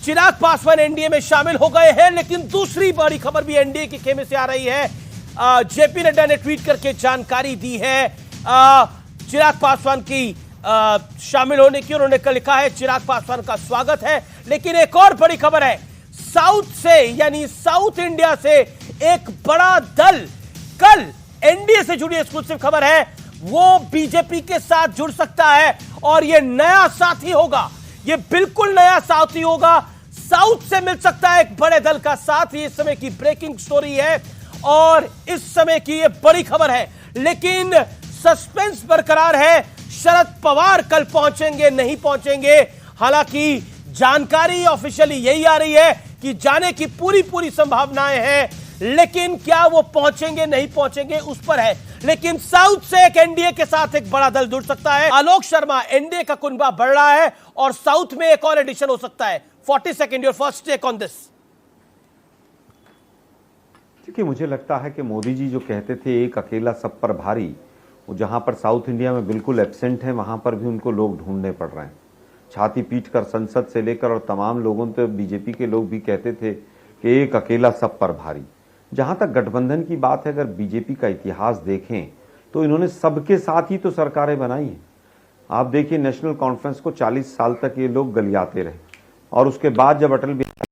चिराग पासवान एनडीए में शामिल हो गए हैं। लेकिन दूसरी बड़ी खबर भी एनडीए के खेमे से आ रही है। जेपी नड्डा ने ट्वीट करके जानकारी दी है चिराग पासवान की शामिल होने की। उन्होंने कल लिखा है चिराग पासवान का स्वागत है। लेकिन एक और बड़ी खबर है, साउथ से यानी साउथ इंडिया से एक बड़ा दल कल एनडीए से जुड़ी एक्सक्लूसिव खबर है, वो बीजेपी के साथ जुड़ सकता है और ये नया साथी होगा, ये बिल्कुल नया साथी होगा। साउथ से मिल सकता है एक बड़े दल का साथ। ये इस समय की ब्रेकिंग स्टोरी है और इस समय की ये बड़ी खबर है। लेकिन सस्पेंस बरकरार है, शरद पवार कल पहुंचेंगे नहीं पहुंचेंगे। हालांकि जानकारी ऑफिशियली यही आ रही है कि जाने की पूरी संभावनाएं हैं, लेकिन क्या वो पहुंचेंगे नहीं पहुंचेंगे उस पर है। लेकिन साउथ से एक एनडीए के साथ एक बड़ा दल जुड़ सकता है। आलोक शर्मा, एनडीए का कुनबा बढ़ रहा है और साउथ में एक और एडिशन हो सकता है। 40 second, your first take on this. देखिए, मुझे लगता है कि मोदी जी जो कहते थे एक अकेला सब पर भारी, वो जहां पर साउथ इंडिया में बिल्कुल एब्सेंट है, वहां पर भी उनको लोग ढूंढने पड़ रहे हैं। छाती पीट कर संसद से लेकर और तमाम लोगों तो बीजेपी के लोग भी कहते थे कि एक अकेला सब पर भारी। जहां तक गठबंधन की बात है, अगर बीजेपी का इतिहास देखें तो इन्होंने सबके साथ ही तो सरकारें बनाई हैं। आप देखिए, नेशनल कॉन्फ्रेंस को 40 साल तक ये लोग गलियाते रहे और उसके बाद जब अटल बिहारी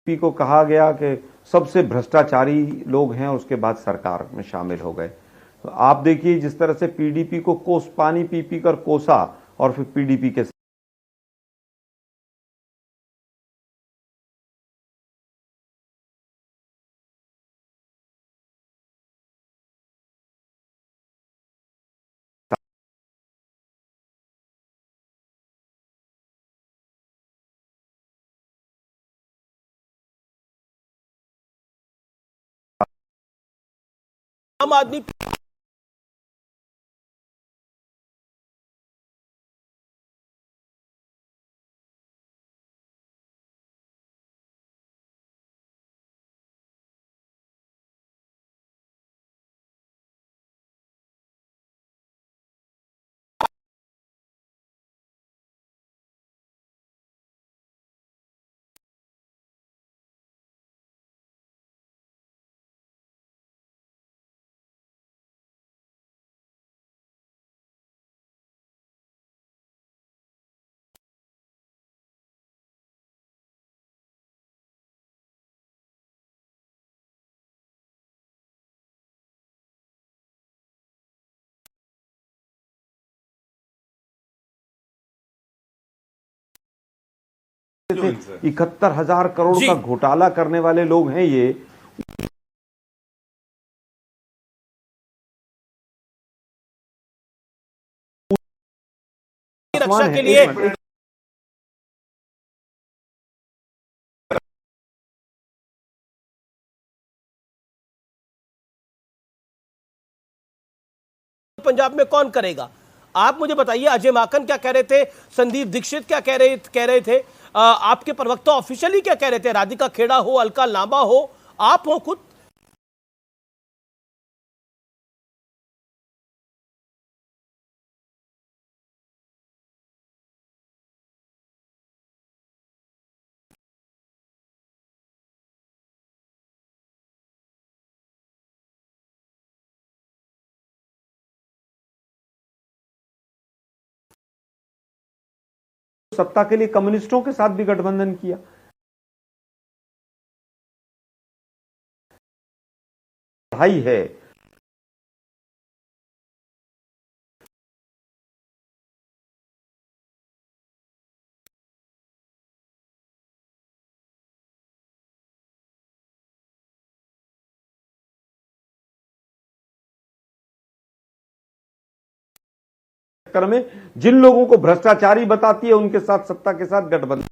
को कहा गया कि सबसे भ्रष्टाचारी लोग हैं, उसके बाद सरकार में शामिल हो गए। तो आप देखिए जिस तरह से पीडीपी को कोस पानी पी पी कर कोसा और फिर पीडीपी के आम आदमी थे 71,000 करोड़ का घोटाला करने वाले लोग हैं ये। रक्षा के लिए पंजाब में कौन करेगा? आप मुझे बताइए। अजय माकन क्या कह रहे थे, संदीप दीक्षित क्या कह रहे थे, आपके प्रवक्ता ऑफिशियली क्या कह रहे थे, राधिका खेड़ा हो, अलका लांबा हो, आप हो खुद। सत्ता के लिए कम्युनिस्टों के साथ भी गठबंधन किया। भाई है चक्कर में जिन लोगों को भ्रष्टाचारी बताती है उनके साथ सत्ता के साथ गठबंधन।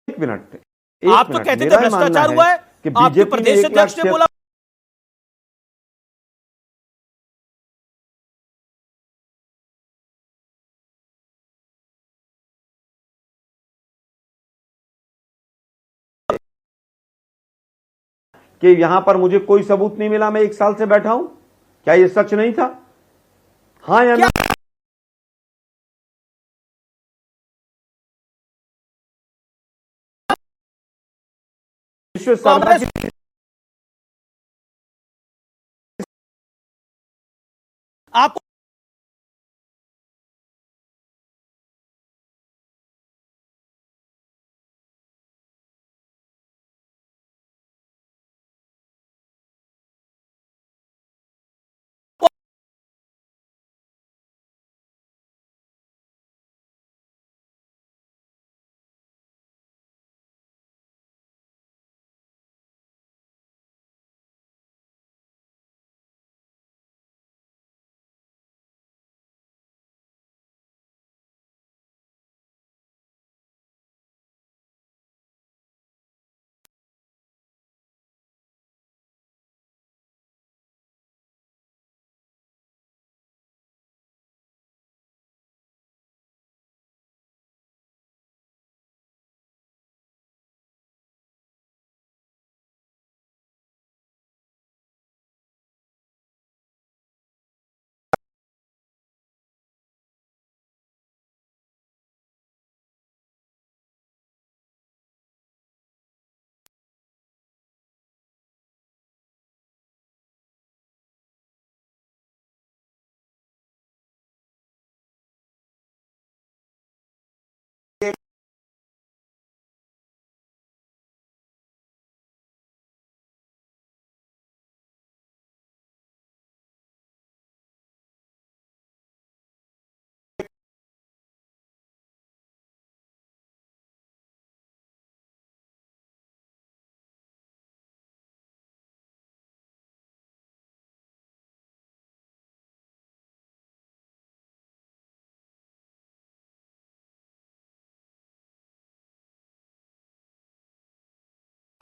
एक मिनट, आप तो कहते थे भ्रष्टाचार हुआ है, कि आपके बीजेपी प्रदेश अध्यक्ष ने बोला कि यहां पर मुझे कोई सबूत नहीं मिला, मैं 1 साल से बैठा हूं। क्या यह सच नहीं था? हाँ या ना? विश्व शर्मा की आप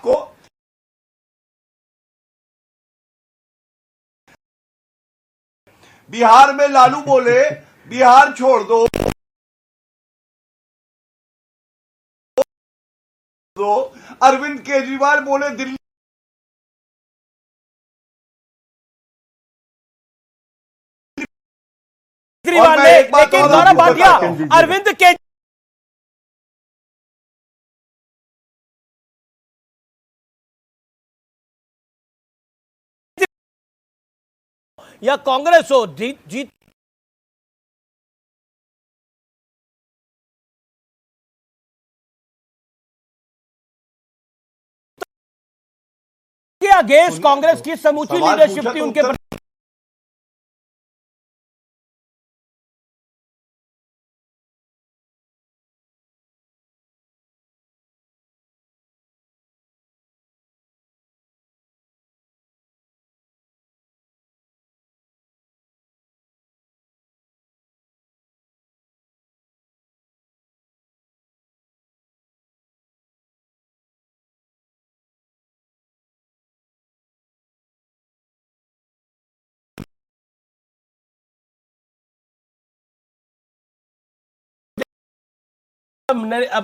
को बिहार में लालू बोले बिहार छोड़ दो, अरविंद केजरीवाल बोले दिल्ली। केजरीवाल ने लेकिन द्वारा भाटिया अरविंद के या कांग्रेस हो जीत के अगेंस्ट कांग्रेस की समूची लीडरशिप थी उनके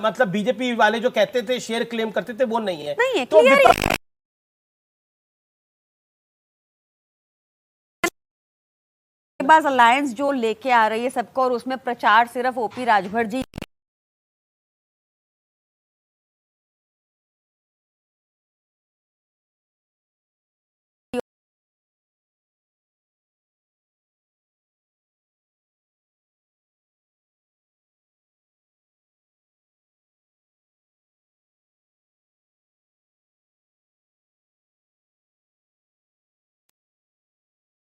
मतलब बीजेपी वाले जो कहते थे शेयर क्लेम करते थे वो नहीं है, नहीं है, तो पास अलायंस जो लेके आ रही है सबको, और उसमें प्रचार सिर्फ ओपी राजभर जी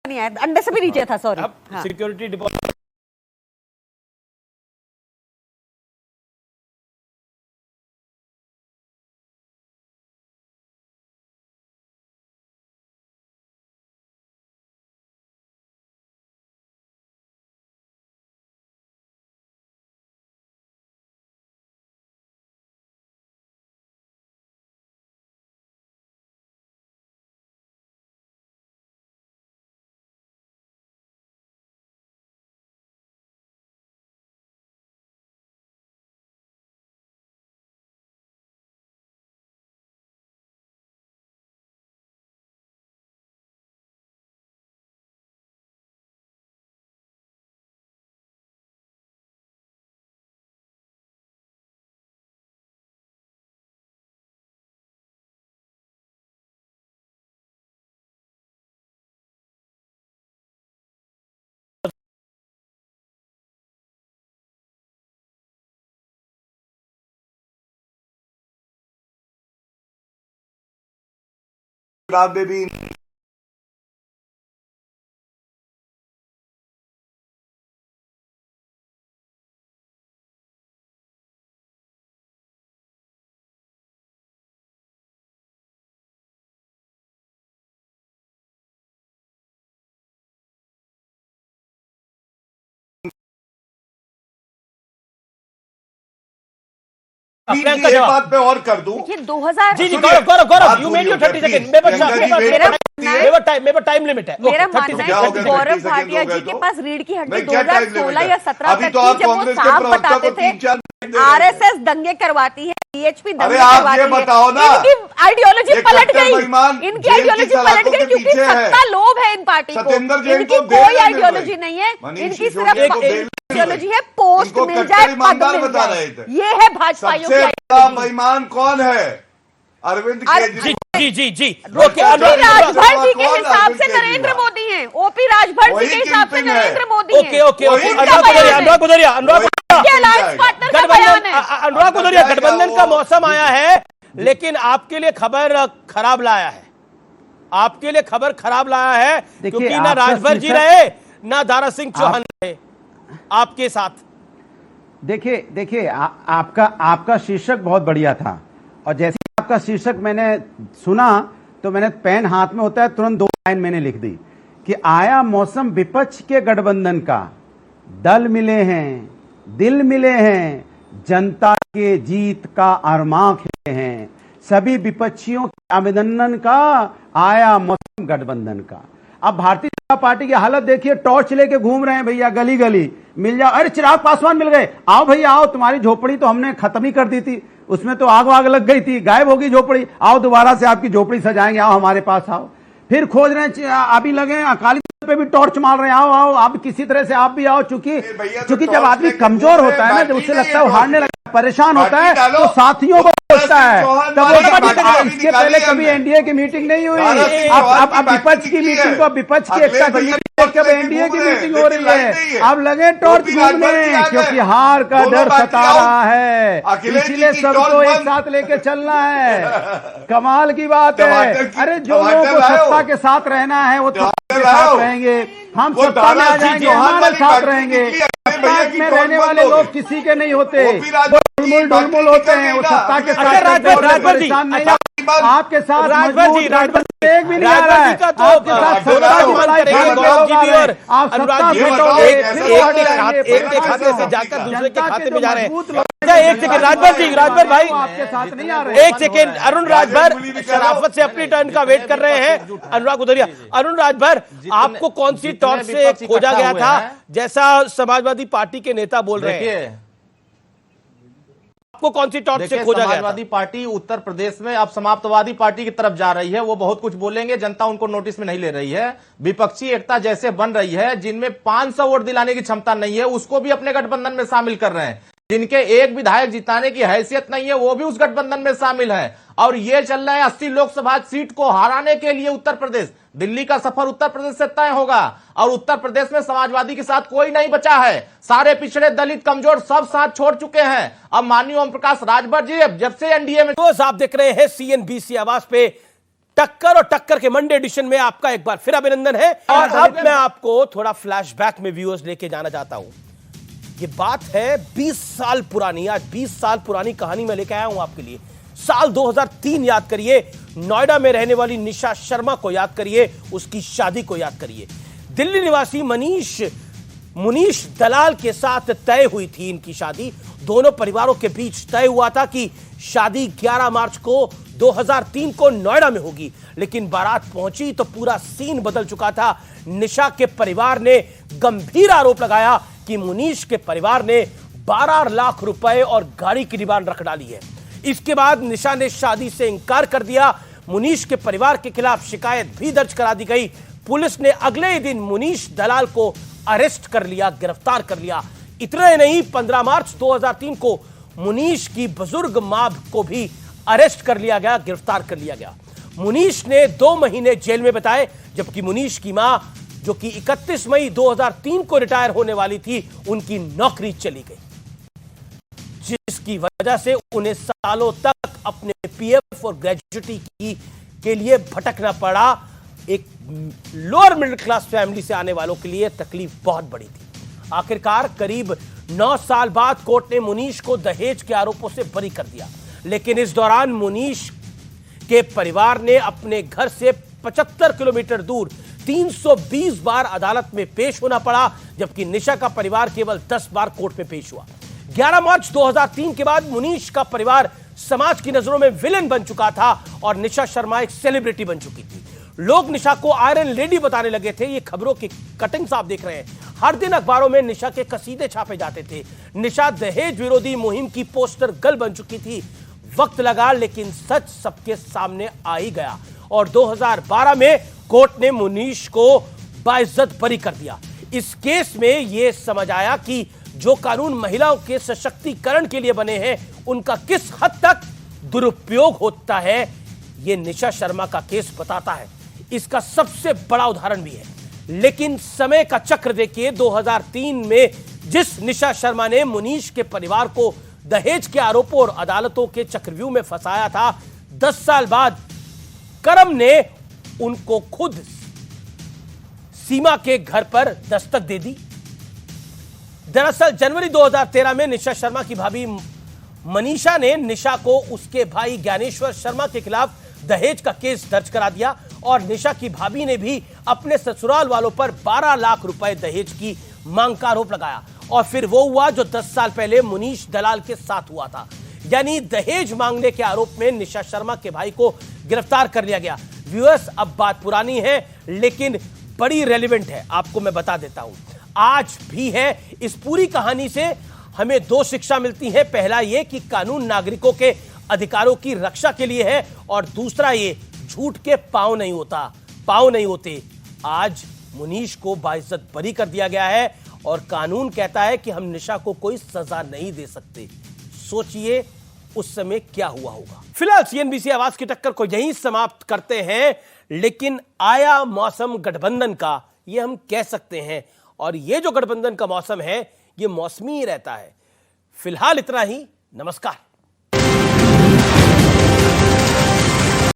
नहीं आया, अंडे से भी नीचे था, सॉरी। सिक्योरिटी डिपॉजिट चुनाव में भी प्रियंका एक जवाब बात मैं और कर दूं। देखिए 2000 जी जी गौरव यू मेड योर 30 सेकंड मेरे टाइम लिमिट है। मेरा मानना है कि गौरव भाटिया जी के पास रीढ़ की हड्डी 2016 या 17 तक की, जब वो साफ बताते थे आरएसएस दंगे करवाती है, बीएचपी दंगे करवाती है। बताओ ना, इनकी आइडियोलॉजी पलट गई, इनकी आइडियोलॉजी पलट गई क्योंकि सत्ता लोभ है इन पार्टी को। इनकी कोई आइडियोलॉजी नहीं है, इनकी सिर्फ आइडियोलॉजी है पोस्ट मिल जाए, पद मिल जाए। ये है भाजपाइयों की आइडियोलॉजी। बेईमान कौन है? अरविंद केजरीवाल। जी ओपी राजभर जी के हिसाब से नरेंद्र मोदी हैं। ओपी राजभर जी के हिसाब से नरेंद्र मोदी हैं। ओके अनुराग गुदरिया गठबंधन का मौसम आया है, लेकिन आपके लिए खबर खराब लाया है। आपके लिए खबर खराब लाया है क्योंकि ना राजभर जी रहे ना दारा सिंह चौहान रहे आपके साथ। देखिए आपका शीर्षक बहुत बढ़िया था, और जैसे आपका शीर्षक मैंने सुना तो मैंने पेन हाथ में होता है तुरंत 2 लाइन मैंने लिख दी कि आया मौसम विपक्ष के गठबंधन का, दल मिले हैं, दिल मिले हैं, जनता के जीत का अरमां खेले हैं, सभी विपक्षियों के अभिनंदन का आया मौसम गठबंधन का। अब भारतीय जनता पार्टी की हालत देखिए, टॉर्च लेके घूम रहे हैं भैया गली गली, मिल जाओ। अरे चिराग पासवान मिल गए, आओ भैया आओ, तुम्हारी झोपड़ी तो हमने खत्म ही कर दी थी, उसमें तो आग वाग लग गई थी, गायब होगी झोपड़ी, आओ दोबारा से आपकी झोपड़ी सजाएंगे, आओ हमारे पास आओ। फिर खोज रहे हैं, अभी लगे अकाली दल पे भी टॉर्च मार रहे हैं, आओ आओ आप किसी तरह से आप भी आओ। चूंकि जब आदमी कमजोर होता है ना, जब उसे लगता है वो हारने लगता है, परेशान होता है, तो साथियों को सोचता है। तब इसके पहले कभी एनडीए की मीटिंग नहीं हुई, अब विपक्ष की मीटिंग को, विपक्ष की एकता की मीटिंग कब एनडीए की मीटिंग हो रही है। अब लगे टॉर्च घूमने, क्योंकि हार का डर सता रहा है, इसलिए सबको एक साथ लेके चलना है। कमाल की बात है। अरे जो लोगों को सत्ता के साथ रहना है वो सत्ता के साथ रहेंगे, हम सत्ता में आ जाएंगे, हमारे साथ रहेंगे। सत्ता में रहने वाले लोग किसी के नहीं होते, ढुलमुल होते हैं, वो सत्ता के साथ परेशान नहीं। आपके साथ राजभर जी एक भी नहीं आ रहा है, आपके साथ सत्ता की भलाई और आप सत्ता एक खाते से जाकर दूसरे के खाते में जा रहे हैं। एक सेकंड राजभर भाई आपके साथ नहीं आ रहे। एक सेकंड अरुण राजभर शराफत से अपनी टर्न का वेट कर रहे हैं। अनुराग गुदरिया, अरुण राजभर आपको कौन सी टॉर्च से खोजा गया था, जैसा समाजवादी पार्टी के नेता बोल रहे हैं, आपको कौन सी टॉर्च से खोजा गया? समाजवादी पार्टी उत्तर प्रदेश में अब समाप्तवादी पार्टी की तरफ जा रही है, वो बहुत कुछ बोलेंगे, जनता उनको नोटिस में नहीं ले रही है। विपक्षी एकता जैसे बन रही है, जिनमें 500 वोट दिलाने की क्षमता नहीं है उसको भी अपने गठबंधन में शामिल कर रहे हैं, जिनके एक विधायक जिताने की हैसियत नहीं है वो भी उस गठबंधन में शामिल है। और ये चल रहा है 80 लोकसभा सीट को हराने के लिए उत्तर प्रदेश, दिल्ली का सफर उत्तर प्रदेश से तय होगा, और उत्तर प्रदेश में समाजवादी के साथ कोई नहीं बचा है, सारे पिछड़े दलित कमजोर सब साथ छोड़ चुके हैं। अब माननीय ओम प्रकाश राजभर जी जब से एनडीए में, तो आप देख रहे हैं सीएनबीसी आवाज पे टक्कर, और टक्कर के मंडे एडिशन में आपका एक बार फिर अभिनंदन है। और अब मैं आपको थोड़ा फ्लैशबैक में व्यूअर्स लेके जाना चाहता हूं। ये बात है 20 साल पुरानी, आज 20 साल पुरानी कहानी में लेके आया हूं आपके लिए। साल 2003 याद करिए, नोएडा में रहने वाली निशा शर्मा को याद करिए, उसकी शादी को याद करिए। दिल्ली निवासी मुनीश दलाल के साथ तय हुई थी इनकी शादी। दोनों परिवारों के बीच तय हुआ था कि शादी 11 मार्च को 2003 को नोएडा में होगी, लेकिन बारात पहुंची तो पूरा सीन बदल चुका था। निशा के परिवार ने गंभीर आरोप लगाया कि मुनीश के परिवार ने 12 लाख रुपए और गाड़ी की डिमांड रख डाली है। इसके बाद निशा ने शादी से इंकार कर दिया। मुनीश के परिवार के खिलाफ शिकायत भी दर्ज करा दी गई। पुलिस ने अगले ही दिन मुनीश दलाल को अरेस्ट कर लिया, गिरफ्तार कर लिया। इतना ही नहीं, 15 मार्च 2003 को मुनीश की बुजुर्ग मां को भी अरेस्ट कर लिया गया, गिरफ्तार कर लिया गया। मुनीश ने 2 महीने जेल में बिताए, जबकि मुनीश की मां, जो कि 31 मई 2003 को रिटायर होने वाली थी, उनकी नौकरी चली गई, जिसकी वजह से उन्हें सालों तक अपने पीएफ और ग्रेजुटी की के लिए भटकना पड़ा। एक लोअर मिडिल क्लास फैमिली से आने वालों के लिए तकलीफ बहुत बड़ी थी। आखिरकार करीब 9 साल बाद कोर्ट ने मुनीश को दहेज के आरोपों से बरी कर दिया, लेकिन इस दौरान मुनीश के परिवार ने अपने घर से 75 किलोमीटर दूर 320 बार अदालत में पेश होना पड़ा, जबकि निशा का परिवार केवल 10 बार कोर्ट में पेश हुआ। 11 मार्च 2003 के बाद मुनीश का परिवार समाज की नजरों में विलेन बन चुका था और निशा शर्मा एक सेलिब्रिटी बन चुकी थी। लोग निशा को आयरन लेडी बताने लगे थे। ये खबरों की कटिंग्स आप देख रहे हैं। हर दिन अखबारों में निशा के कसीदे छापे जाते थे। निशा दहेज विरोधी मुहिम की पोस्टर गर्ल बन चुकी थी। वक्त लगा, लेकिन सच सबके सामने आ ही गया और 2012 में कोर्ट ने मुनीश को बाइज्जत बरी कर दिया। इस केस में यह समझ आया कि जो कानून महिलाओं के सशक्तिकरण के लिए बने हैं, उनका किस हद तक दुरुपयोग होता है, यह निशा शर्मा का केस बताता है। इसका सबसे बड़ा उदाहरण भी है। लेकिन समय का चक्र देखिए, 2003 में जिस निशा शर्मा ने मुनीश के परिवार को दहेज के आरोपों और अदालतों के चक्रव्यूह में फंसाया था, 10 साल बाद करम ने उनको खुद सीमा के घर पर दस्तक दे दी। दरअसल जनवरी 2013 में निशा शर्मा की भाभी मनीषा ने निशा को उसके भाई ज्ञानेश्वर शर्मा के खिलाफ दहेज का केस दर्ज करा दिया और निशा की भाभी ने भी अपने ससुराल वालों पर 12 लाख रुपए दहेज की मांग का आरोप लगाया। और फिर वो हुआ जो 10 साल पहले मुनीश दलाल के साथ हुआ था, यानी दहेज मांगने के आरोप में निशा शर्मा के भाई को गिरफ्तार कर लिया गया। व्यूअर्स, अब बात पुरानी है लेकिन बड़ी रेलेवेंट है, आपको मैं बता देता हूं। आज भी है। इस पूरी कहानी से हमें 2 शिक्षा मिलती है। पहला ये कि कानून नागरिकों के अधिकारों की रक्षा के लिए है और दूसरा ये, झूठ के पांव नहीं होते। आज मुनीश को बाइज्जत बरी कर दिया गया है और कानून कहता है कि हम निशा को कोई सजा नहीं दे सकते। सोचिए उस समय क्या हुआ होगा। फिलहाल सीएनबीसी आवाज की टक्कर को यहीं समाप्त करते हैं, लेकिन आया मौसम गठबंधन का, यह हम कह सकते हैं। और यह जो गठबंधन का मौसम है, यह मौसमी ही रहता है। फिलहाल इतना ही। नमस्कार।